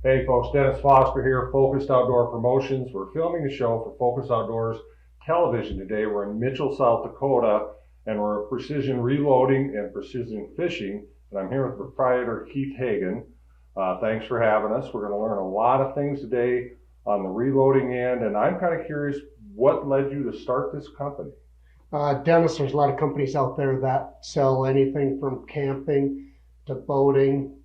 Hey folks, Dennis Foster here, Focused Outdoor Promotions. We're filming a show for Focus Outdoors Television today. We're in Mitchell, South Dakota, and we're at Precision Reloading and Precision Fishing. And I'm here with proprietor Keith Hagan. Thanks for having us. We're going to learn a lot of things today on the reloading end, and I'm kind of curious what led you to start this company? Dennis, there's a lot of companies out there that sell anything from camping to boating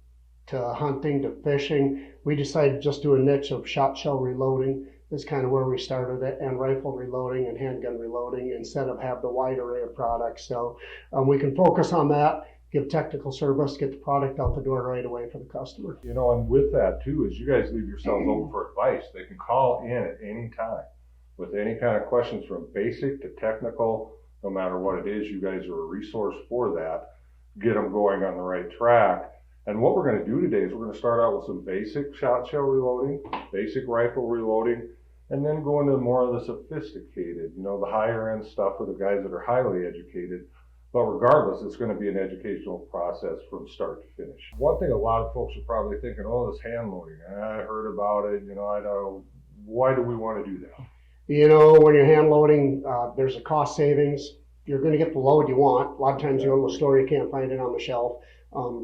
to hunting to fishing. We decided just do a niche of shot shell reloading. Is kind of where we started it, and rifle reloading and handgun reloading instead of have the wide array of products. So we can focus on that, give technical service, get the product out the door right away for the customer. You know, and with that too, is you guys leave yourselves open for advice. They can call in at any time with any kind of questions from basic to technical, no matter what it is. You guys are a resource for that. Get them going on the right track. And what we're going to do today is we're going to start out with some basic shot shell reloading, basic rifle reloading, and then go into more of the sophisticated, you know, the higher end stuff for the guys that are highly educated. But regardless, it's going to be an educational process from start to finish. One thing a lot of folks are probably thinking, oh, this hand loading, I heard about it, you know, I know, why do we want to do that? You know, when you're hand loading, there's a cost savings. You're going to get the load you want. A lot of times you go to a store, you can't find it on the shelf.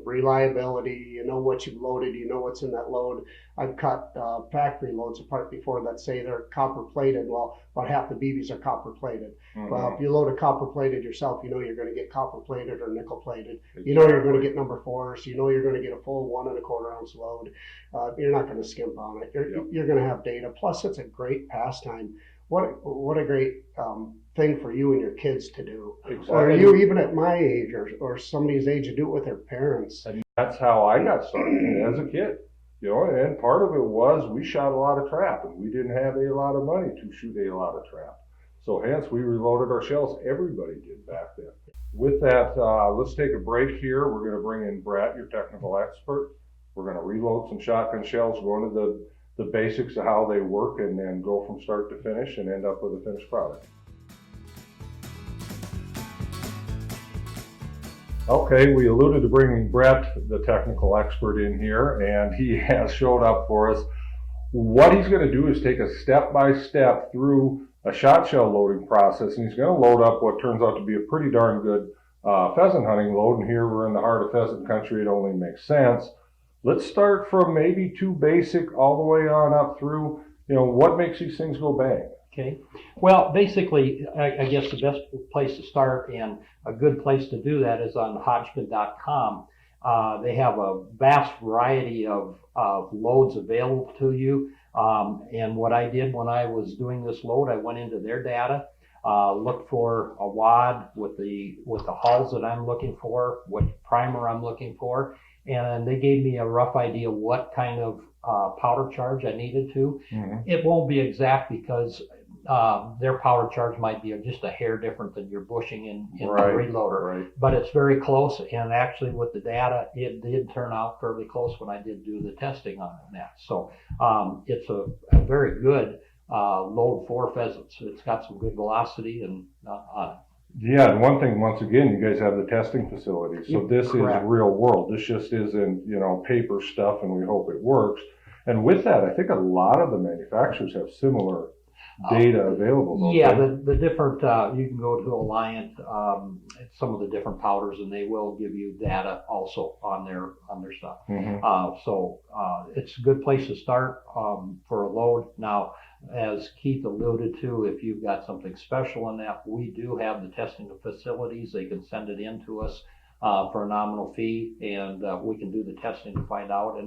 Reliability, you know what you've loaded, you know what's in that load. I've cut factory loads apart before that say they're copper plated. Well, about half the BBs are copper plated. Well, if you load a copper plated yourself, you know you're going to get copper plated or nickel plated. You know you're going to get number 4s. You know you're going to get a full 1¼ ounce load. You're not going to skimp on it. You're going to have data. Plus, it's a great pastime. What a great thing for you and your kids to do. Exactly. Or you even at my age or somebody's age to do it with their parents. And that's how I got started as a kid. You know, and part of it was we shot a lot of trap, and we didn't have a lot of money to shoot a lot of trap. So hence we reloaded our shells. Everybody did back then. With that, let's take a break here. We're going to bring in Brett, your technical expert. We're going to reload some shotgun shells, go into the basics of how they work, and then go from start to finish and end up with a finished product. Okay, we alluded to bringing Brett, the technical expert, in here, and he has showed up for us. What he's going to do is take a step-by-step through a shot shell loading process, and he's going to load up what turns out to be a pretty darn good pheasant hunting load. And here we're in the heart of pheasant country. It only makes sense. Let's start from maybe too basic all the way on up through, you know, what makes these things go bang? Okay. Well, basically, I guess the best place to start and a good place to do that is on Hodgkin.com. They have a vast variety of loads available to you. And what I did when I was doing this load, I went into their data, looked for a wad with the hulls that I'm looking for, what primer I'm looking for, and they gave me a rough idea what kind of powder charge I needed to. Mm-hmm. It won't be exact because their powder charge might be just a hair different than your bushing in right, the reloader. Right. But it's very close, and actually with the data, it did turn out fairly close when I did do the testing on that. So it's a very good load for pheasants. It's got some good velocity and yeah, and one thing, once again, you guys have the testing facility. So this Correct. Is real world. This just isn't, you know, paper stuff, and we hope it works. And with that, I think a lot of the manufacturers have similar data available. Yeah, the different, you can go to Alliant, some of the different powders, and they will give you data also on their stuff. Mm-hmm. So it's a good place to start for a load. Now, as Keith alluded to, if you've got something special in that, we do have the testing facilities. They can send it in to us for a nominal fee, and we can do the testing to find out.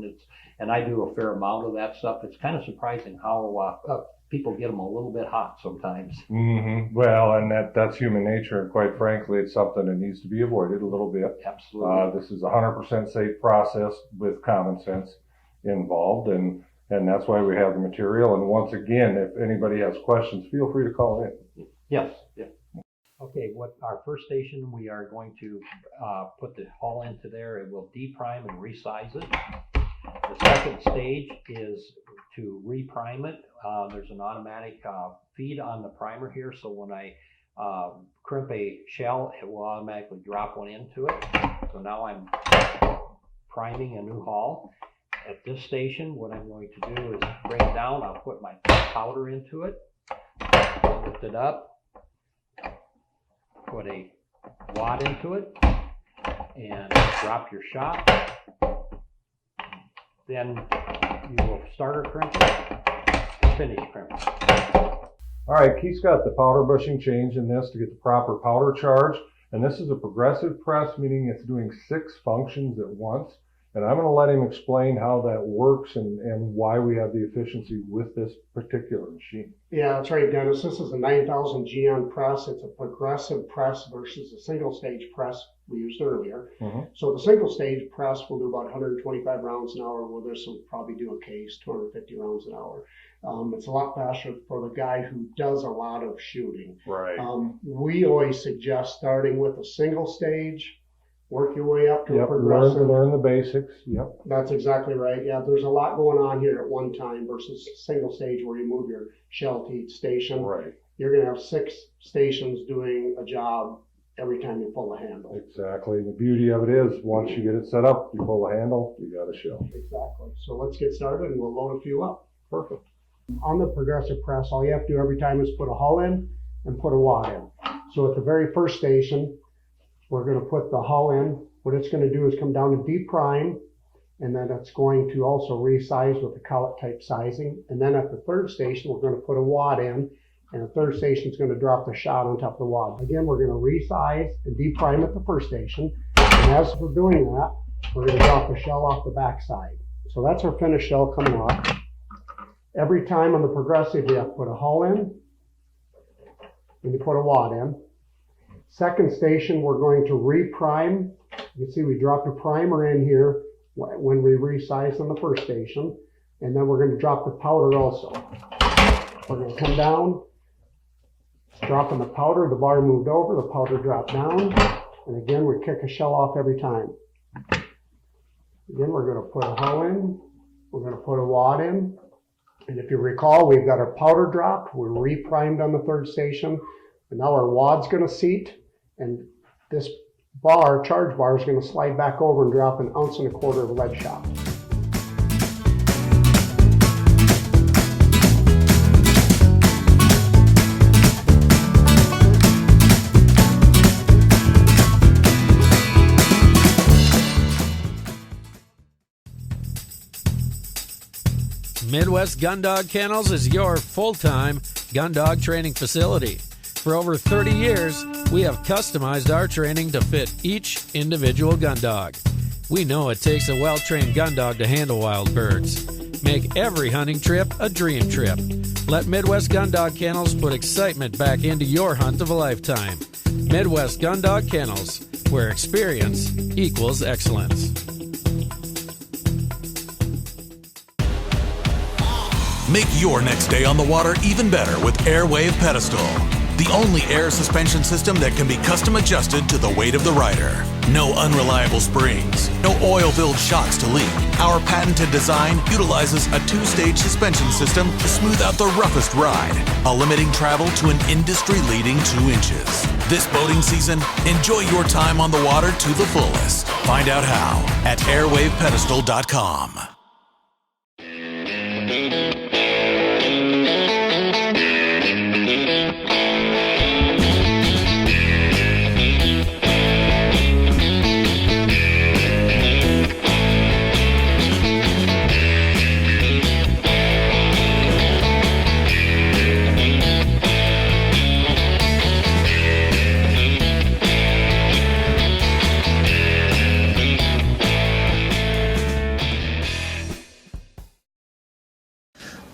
And I do a fair amount of that stuff. It's kind of surprising how people get them a little bit hot sometimes. Mm-hmm. Well, and that's human nature, and quite frankly, it's something that needs to be avoided a little bit. Absolutely. This is a 100% safe process with common sense involved, and that's why we have the material. And once again, if anybody has questions, feel free to call in. Yes. Yeah. Okay, our first station, we are going to put the hull into there. It will deprime and resize it. The second stage is to reprime it. There's an automatic feed on the primer here, so when I crimp a shell, it will automatically drop one into it. So now I'm priming a new hull. At this station, what I'm going to do is bring it down. I'll put my powder into it, lift it up, put a wad into it, and drop your shot. Then you will start a crimper, finish crimper. All right, Keith's got the powder bushing change in this to get the proper powder charge. And this is a progressive press, meaning it's doing 6 functions at once. And I'm going to let him explain how that works and why we have the efficiency with this particular machine. Yeah, that's right, Dennis. This is a 9,000 GN press. It's a progressive press versus a single stage press we used earlier. So the single stage press will do about 125 rounds an hour, where this will probably do a case 250 rounds an hour. It's a lot faster for the guy who does a lot of shooting. Right. We always suggest starting with a single stage, work your way up to a progressive. Learn the basics. Yep. That's exactly right. Yeah, there's a lot going on here at one time versus single stage where you move your shell to each station. Right. You're going to have 6 stations doing a job every time you pull a handle. Exactly. The beauty of it is once you get it set up, you pull the handle, you got a shell. Exactly. So let's get started and we'll load a few up. Perfect. On the progressive press, all you have to do every time is put a hull in and put a wad in. So at the very first station, we're going to put the hull in. What it's going to do is come down to deprime, and then it's going to also resize with the collet type sizing. And then at the third station, we're going to put a wad in, and the third station is going to drop the shot on top of the wad. Again, we're going to resize and deprime at the first station. And as we're doing that, we're going to drop the shell off the back side. So that's our finished shell coming off. Every time on the progressive, you have to put a hull in, and you put a wad in. Second station, we're going to reprime. You can see we dropped a primer in here when we resized on the first station. And then we're going to drop the powder also. We're going to come down, dropping the powder, the bar moved over, the powder dropped down. And again, we kick a shell off every time. Again, we're going to put a hull in. We're going to put a wad in. And if you recall, we've got our powder dropped. We're reprimed on the third station. And now our wad's going to seat. And this bar, charge bar, is going to slide back over and drop 1.25 ounces of lead shot. Midwest Gun Dog Kennels is your full-time gun dog training facility. For over 30 years, we have customized our training to fit each individual gun dog. We know it takes a well-trained gun dog to handle wild birds. Make every hunting trip a dream trip. Let Midwest Gun Dog Kennels put excitement back into your hunt of a lifetime. Midwest Gun Dog Kennels, where experience equals excellence. Make your next day on the water even better with Airwave Pedestal, the only air suspension system that can be custom adjusted to the weight of the rider. No unreliable springs, no oil-filled shocks to leak. Our patented design utilizes a 2-stage suspension system to smooth out the roughest ride, while limiting travel to an industry-leading 2 inches. This boating season, enjoy your time on the water to the fullest. Find out how at airwavepedestal.com.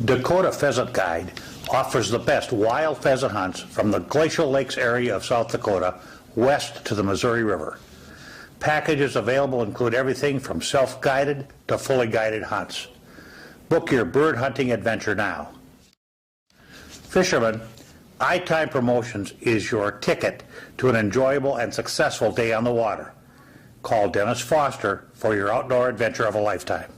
Dakota Pheasant Guide offers the best wild pheasant hunts from the Glacial Lakes area of South Dakota west to the Missouri River. Packages available include everything from self-guided to fully guided hunts. Book your bird hunting adventure now. Fishermen, iTime Promotions is your ticket to an enjoyable and successful day on the water. Call Dennis Foster for your outdoor adventure of a lifetime.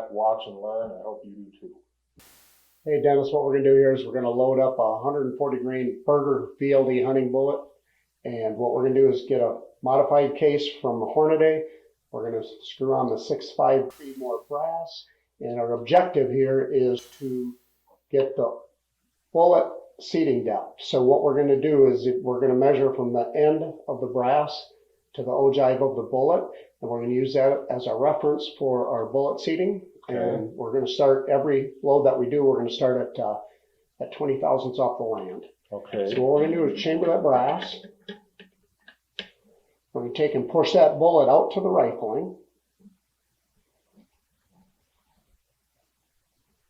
back, watch, and learn. I hope you do too. Hey Dennis, what we're gonna do here is we're gonna load up a 140 grain Berger VLD hunting bullet. And what we're gonna do is get a modified case from Hornady. We're gonna screw on the 6.5 Creedmoor brass. And our objective here is to get the bullet seating depth. So what we're gonna do is we're gonna measure from the end of the brass to the ogive of the bullet. And we're gonna use that as a reference for our bullet seating. Okay. And we're gonna start every load that we do, we're gonna start at 20 thousandths off the land. Okay. So what we're gonna do is chamber that brass. We're gonna take and push that bullet out to the rifling.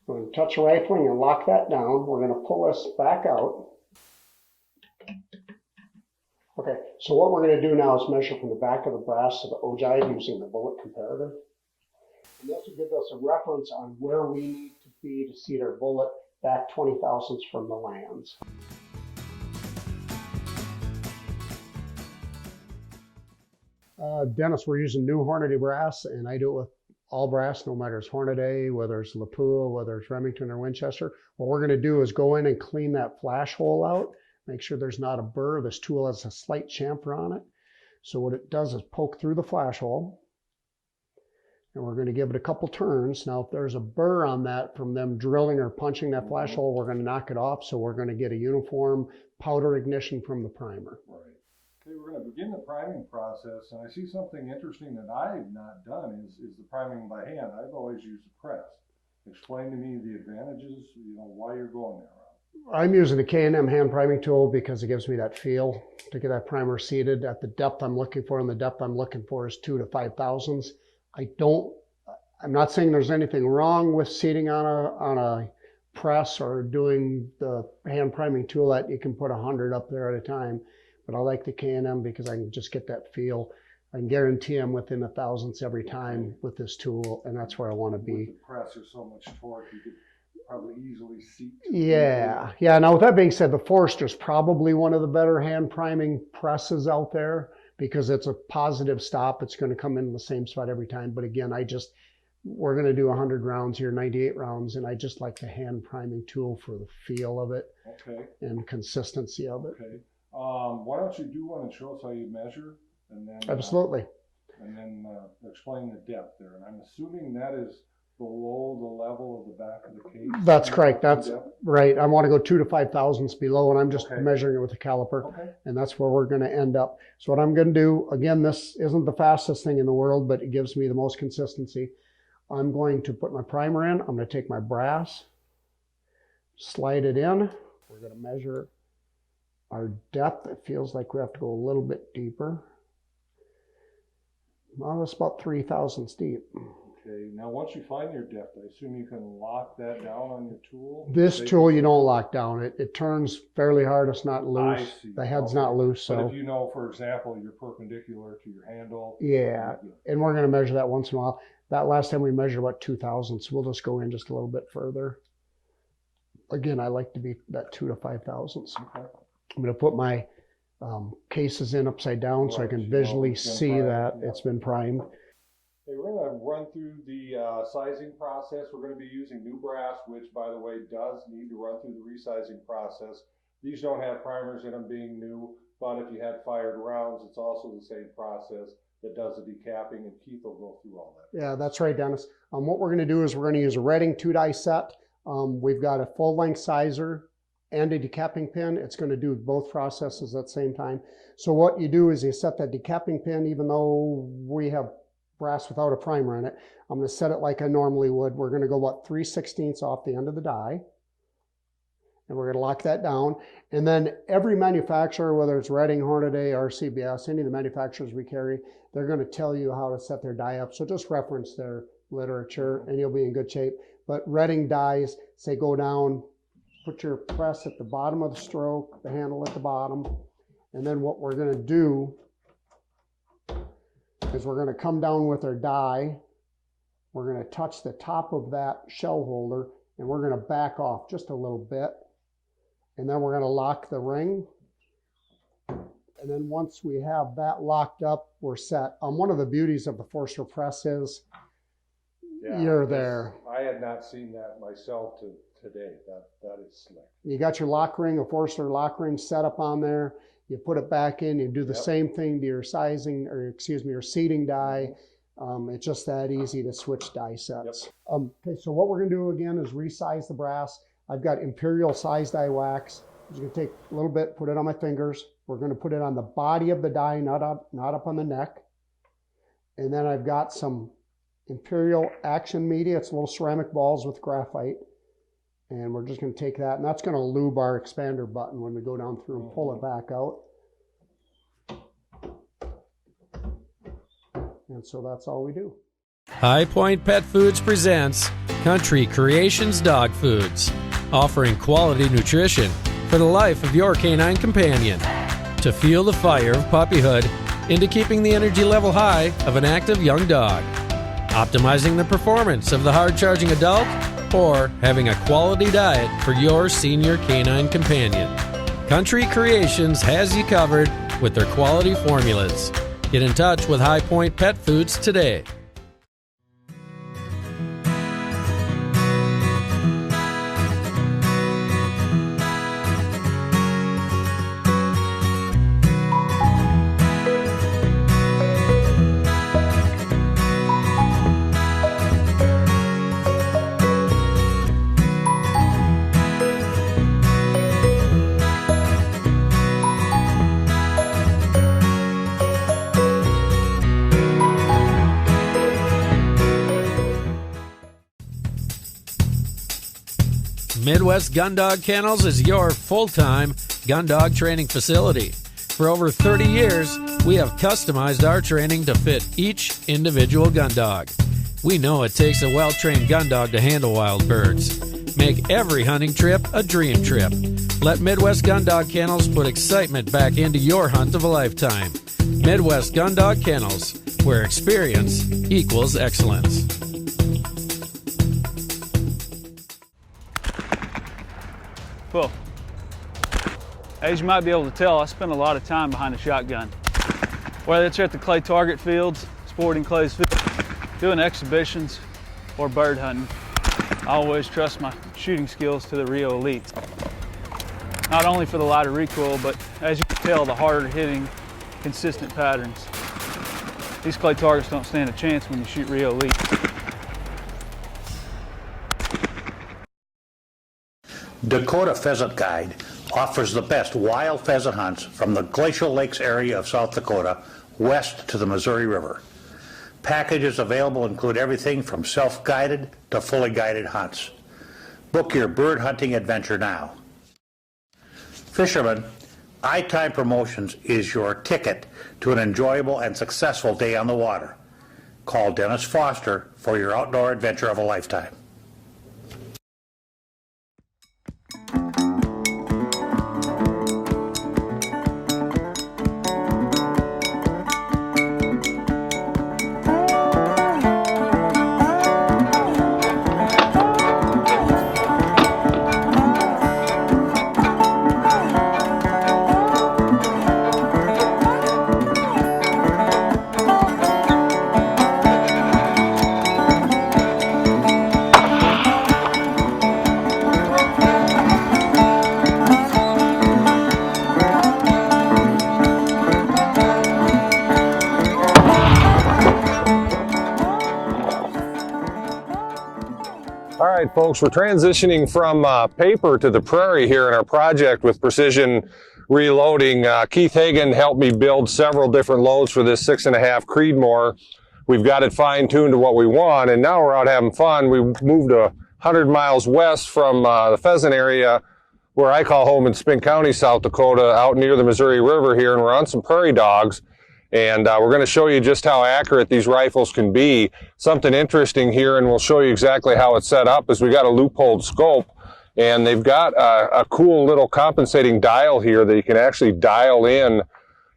We're gonna touch the rifling and lock that down. We're gonna pull this back out. Okay, so what we're gonna do now is measure from the back of the brass to the ogive using the bullet comparator. And this will give us a reference on where we need to be to seat our bullet back 20 thousandths from the lands. Dennis, we're using new Hornady brass, and I do it with all brass, no matter it's Hornady, whether it's Lapua, whether it's Remington or Winchester. What we're going to do is go in and clean that flash hole out, make sure there's not a burr. This tool has a slight chamfer on it. So what it does is poke through the flash hole, and we're going to give it a couple turns. Now, if there's a burr on that from them drilling or punching that flash hole, we're going to knock it off, so we're going to get a uniform powder ignition from the primer. Right. Okay, we're going to begin the priming process, and I see something interesting that I've not done is the priming by hand. I've always used a press. Explain to me the advantages, why you're going that route. I'm using the K&M hand priming tool because it gives me that feel to get that primer seated at the depth I'm looking for, and the depth I'm looking for is 2 to 5 thousandths. I'm not saying there's anything wrong with seating on a press or doing the hand priming tool that you can put 100 up there at a time. But I like the K&M because I can just get that feel. I can guarantee I'm within 1 thousandths every time with this tool, and that's where I want to be. With the press, there's so much torque, you could probably easily seat. Yeah. Now, with that being said, the Forster's probably one of the better hand priming presses out there because it's a positive stop. It's going to come in the same spot every time. But again, we're going to do 100 rounds here, 98 rounds, and I just like the hand priming tool for the feel of it. Okay. And consistency of it. Okay. Why don't you do one and show us how you measure, and then Absolutely. And then explain the depth there. And I'm assuming that is below the level of the back of the case. That's correct. That's right. I want to go 2 to 5 thousandths below, and I'm just measuring it with a caliper, and that's where we're going to end up. So what I'm going to do, again, this isn't the fastest thing in the world, but it gives me the most consistency. I'm going to put my primer in. I'm going to take my brass, slide it in. We're going to measure our depth. It feels like we have to go a little bit deeper. Well, it's about 3 thousandths deep. Okay, now once you find your depth, I assume you can lock that down on your tool? This tool you don't lock down. It turns fairly hard. It's not loose. I see. The head's not loose. So but if you know, for example, you're perpendicular to your handle. Yeah, and we're going to measure that once in a while. That last time we measured about 2 thousandths. We'll just go in just a little bit further. Again, I like to be that 2 to 5 thousandths. Okay. I'm going to put my cases in upside down so I can visually see that it's been primed. Okay, we're going to run through the sizing process. We're going to be using new brass, which, by the way, does need to run through the resizing process. These don't have primers in them being new, but if you had fired rounds, it's also the same process that does the decapping, and Keith will go through all that. Yeah, that's right, Dennis. What we're going to do is we're going to use a Redding 2-die set. We've got a full-length sizer and a decapping pin. It's going to do both processes at the same time. So what you do is you set that decapping pin, even though we have brass without a primer in it. I'm going to set it like I normally would. We're going to go about 3/16 off the end of the die. And we're going to lock that down. And then every manufacturer, whether it's Redding, Hornady, or CBS, any of the manufacturers we carry, they're going to tell you how to set their die up. So just reference their literature and you'll be in good shape. But Redding dies, say go down, put your press at the bottom of the stroke, the handle at the bottom. And then what we're going to do is we're going to come down with our die. We're going to touch the top of that shell holder and we're going to back off just a little bit. And then we're going to lock the ring. And then once we have that locked up, we're set. One of the beauties of the Forster press is Yeah, you're this- there. I had not seen that myself today. That is slick. You got your lock ring, a 4-star lock ring set up on there. You put it back in, you do the Yep. same thing to your sizing, or excuse me, your seating die. It's just that easy to switch die sets. Okay, so what we're gonna do again is resize the brass. I've got Imperial size die wax. I'm just gonna take a little bit, put it on my fingers. We're gonna put it on the body of the die, not up on the neck. And then I've got some Imperial Action Media. It's little ceramic balls with graphite. And we're just going to take that, and that's going to lube our expander button when we go down through and pull it back out. And so that's all we do. High Point Pet Foods presents Country Creations Dog Foods, offering quality nutrition for the life of your canine companion. To fuel the fire of puppyhood into keeping the energy level high of an active young dog, optimizing the performance of the hard-charging adult, or having a quality diet for your senior canine companion. Country Creations has you covered with their quality formulas. Get in touch with High Point Pet Foods today. Midwest Gun Dog Kennels is your full-time gun dog training facility. For over 30 years, we have customized our training to fit each individual gun dog. We know it takes a well-trained gun dog to handle wild birds. Make every hunting trip a dream trip. Let Midwest Gun Dog Kennels put excitement back into your hunt of a lifetime. Midwest Gun Dog Kennels, where experience equals excellence. Well, as you might be able to tell, I spend a lot of time behind a shotgun. Whether it's at the clay target fields, sporting clays fields, doing exhibitions, or bird hunting, I always trust my shooting skills to the Rio elites. Not only for the lighter recoil, but as you can tell, the harder hitting, consistent patterns. These clay targets don't stand a chance when you shoot Rio elites. Dakota Pheasant Guide offers the best wild pheasant hunts from the Glacial Lakes area of South Dakota west to the Missouri River. Packages available include everything from self-guided to fully guided hunts. Book your bird hunting adventure now. Fishermen, iTime Promotions is your ticket to an enjoyable and successful day on the water. Call Dennis Foster for your outdoor adventure of a lifetime. All right, folks, we're transitioning from paper to the prairie here in our project with Precision Reloading. Keith Hagan helped me build several different loads for this 6.5 Creedmoor. We've got it fine-tuned to what we want, and now we're out having fun. We moved 100 miles west from the pheasant area where I call home in Spink County, South Dakota, out near the Missouri River here, and we're on some prairie dogs. And we're going to show you just how accurate these rifles can be. Something interesting here, and we'll show you exactly how it's set up, is we got a loopholed scope, and they've got a cool little compensating dial here that you can actually dial in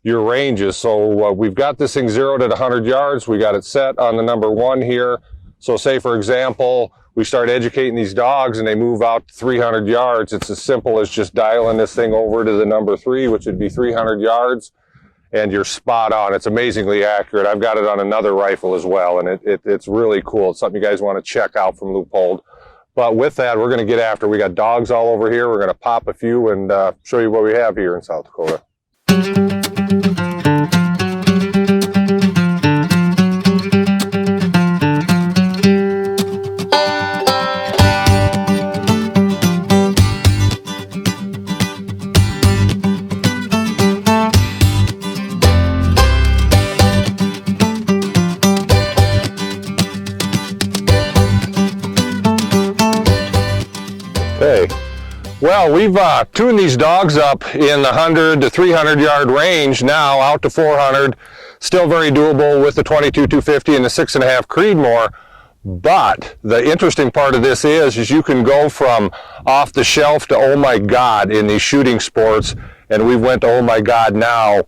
your ranges. So we've got this thing zeroed at 100 yards. We got it set on the number 1 here. So say, for example, we start educating these dogs and they move out to 300 yards. It's as simple as just dialing this thing over to the number 3, which would be 300 yards. and you're spot on. It's amazingly accurate. I've got it on another rifle as well, and it's really cool. It's something you guys want to check out from Loophole. But with that, we're going to get after. We got dogs all over here. We're going to pop a few and show you what we have here in South Dakota. Okay, well, we've tuned these dogs up in the 100 to 300 yard range now, out to 400. Still very doable with the 22-250 and the 6.5 Creedmoor. But the interesting part of this is you can go from off the shelf to oh my God in these shooting sports, and we went to oh my God now.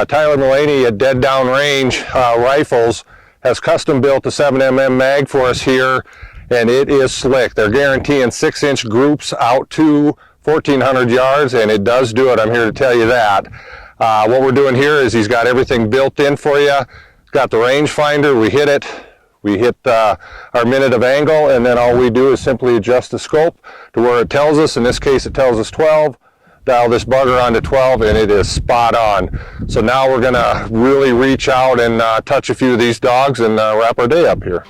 Tyler Mullaney at Dead Down Range Rifles has custom built a 7mm mag for us here, and it is slick. They're guaranteeing 6-inch groups out to 1,400 yards, and it does do it. I'm here to tell you that. What we're doing here is he's got everything built in for you. Got the rangefinder. We hit it. We hit our minute of angle, and then all we do is simply adjust the scope to where it tells us. In this case, it tells us 12. Dial this bugger onto 12, and it is spot on. So now we're going to really reach out and touch a few of these dogs and wrap our day up here.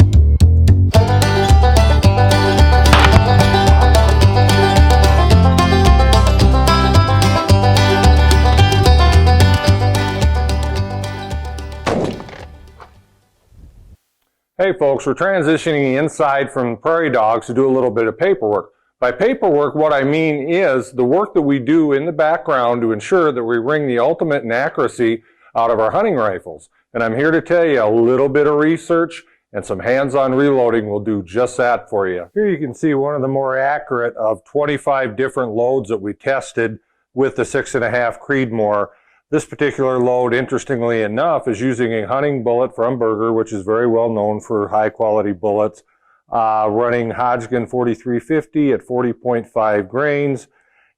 Hey folks, we're transitioning inside from prairie dogs to do a little bit of paperwork. By paperwork, what I mean is the work that we do in the background to ensure that we wring the ultimate in accuracy out of our hunting rifles. And I'm here to tell you a little bit of research and some hands-on reloading will do just that for you. Here you can see one of the more accurate of 25 different loads that we tested with the 6.5 Creedmoor. This particular load, interestingly enough, is using a hunting bullet from Berger, which is very well known for high-quality bullets, running Hodgkin 4350 at 40.5 grains,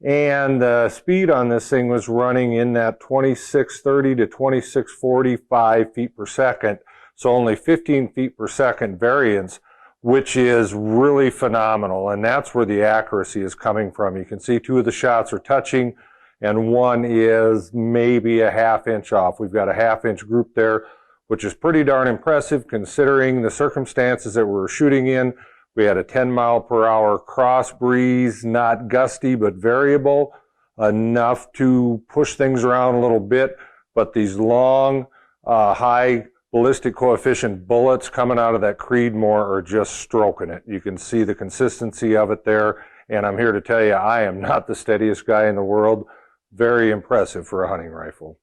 and the speed on this thing was running in that 2630 to 2645 feet per second, so only 15 feet per second variance, which is really phenomenal, and that's where the accuracy is coming from. You can see two of the shots are touching, and one is maybe a half-inch off. We've got a half-inch group there, which is pretty darn impressive considering the circumstances that we're shooting in. We had a 10-mile-per-hour cross breeze, not gusty, but variable, enough to push things around a little bit. But these long, high ballistic coefficient bullets coming out of that Creedmoor are just stroking it. You can see the consistency of it there, and I'm here to tell you I am not the steadiest guy in the world. Very impressive for a hunting rifle.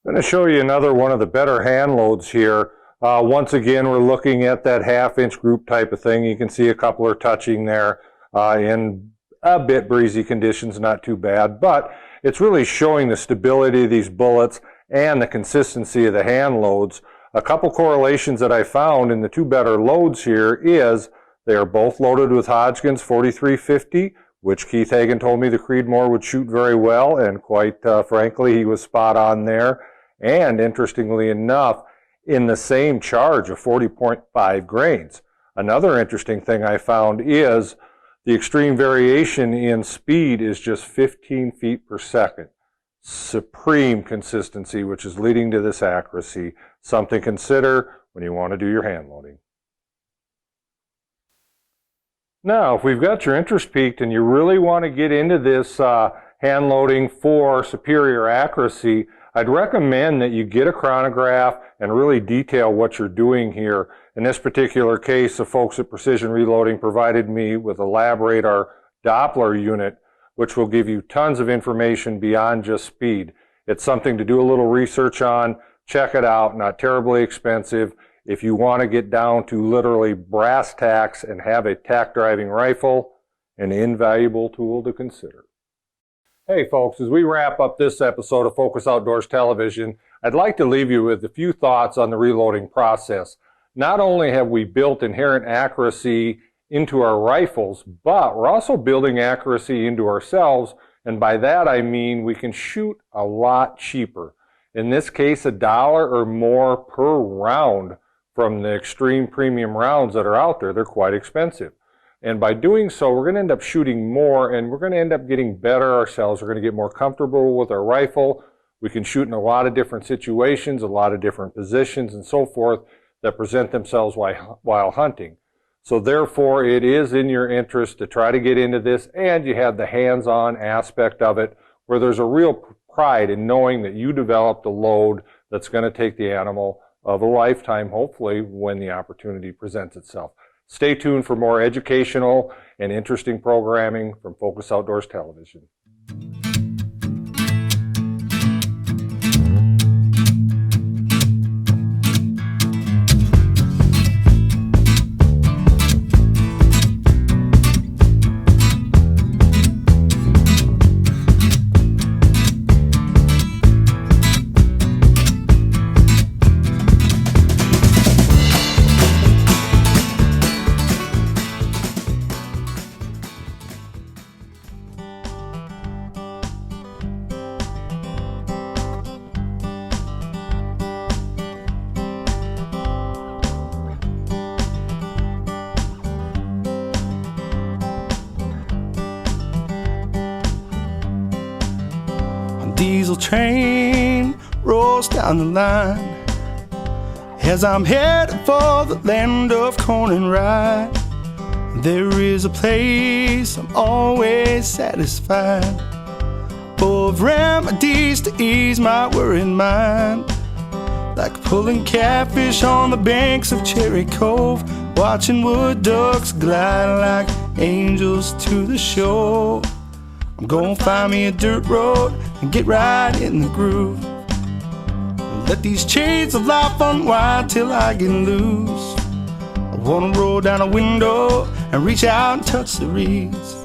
I'm going to show you another one of the better hand loads here. Once again, we're looking at that half-inch group type of thing. You can see a couple are touching there in a bit breezy conditions, not too bad, but it's really showing the stability of these bullets and the consistency of the hand loads. A couple correlations that I found in the two better loads here is they are both loaded with Hodgkin's 4350, which Keith Hagan told me the Creedmoor would shoot very well, and quite frankly, he was spot on there. And interestingly enough, in the same charge of 40.5 grains. Another interesting thing I found is the extreme variation in speed is just 15 feet per second. Supreme consistency, which is leading to this accuracy. Something to consider when you want to do your hand loading. Now, if we've got your interest peaked and you really want to get into this hand loading for superior accuracy, I'd recommend that you get a chronograph and really detail what you're doing here. In this particular case, the folks at Precision Reloading provided me with a lab radar Doppler unit, which will give you tons of information beyond just speed. It's something to do a little research on. Check it out, not terribly expensive. If you want to get down to literally brass tacks and have a tack driving rifle, an invaluable tool to consider. Hey folks, as we wrap up this episode of Focus Outdoors Television, I'd like to leave you with a few thoughts on the reloading process. Not only have we built inherent accuracy into our rifles, but we're also building accuracy into ourselves, and by that I mean we can shoot a lot cheaper. In this case, $1 or more per round from the extreme premium rounds that are out there. They're quite expensive. And by doing so, we're going to end up shooting more, and we're going to end up getting better ourselves. We're going to get more comfortable with our rifle. We can shoot in a lot of different situations, a lot of different positions, and so forth that present themselves while hunting. So therefore, it is in your interest to try to get into this, and you have the hands-on aspect of it, where there's a real pride in knowing that you developed a load that's going to take the animal of a lifetime, hopefully, when the opportunity presents itself. Stay tuned for more educational and interesting programming from Focus Outdoors Television. Diesel train rolls down the line as I'm headed for the land of corn and rye. There is a place I'm always satisfied, full of remedies to ease my worried mind, like pulling catfish on the banks of Cherry Cove, watching wood ducks glide like angels to the shore. I'm gonna find me a dirt road and get right in the groove. Let these chains of life unwind till I get loose. I wanna roll down a window and reach out and touch the reeds.